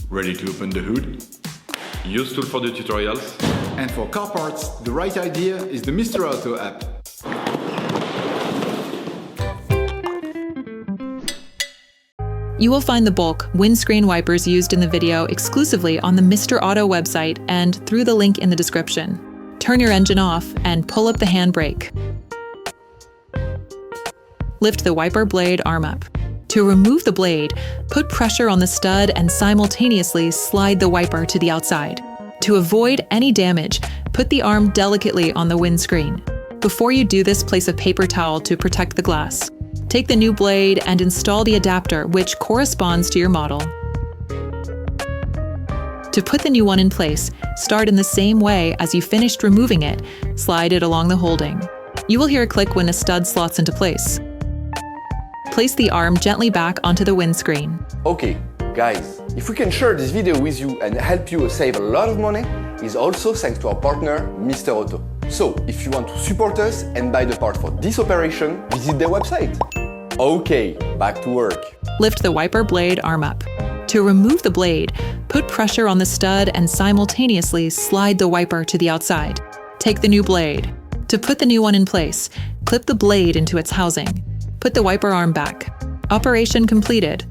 Ready to open the hood? Usetool for the tutorials. And for car parts, the right idea is the Mr. Auto app. You will find the bulk windscreen wipers used in the video exclusively on the Mr. Auto website and through the link in the description. Turn your engine off and pull up the handbrake. Lift the wiper blade arm up. To remove the blade, put pressure on the stud and simultaneously slide the wiper to the outside. To avoid any damage, put the arm delicately on the windscreen. Before you do this, place a paper towel to protect the glass. Take the new blade and install the adapter, which corresponds to your model. To put the new one in place, start in the same way as you finished removing it. Slide it along the holding. You will hear a click when a stud slots into place. Place the arm gently back onto the windscreen. Okay, guys, if we can share this video with you and help you save a lot of money, is also thanks to our partner, Mr. Auto. So, if you want to support us and buy the part for this operation, visit their website. Okay, back to work. Lift the wiper blade arm up. To remove the blade, put pressure on the stud and simultaneously slide the wiper to the outside. Take the new blade. To put the new one in place, clip the blade into its housing. Put the wiper arm back. Operation completed.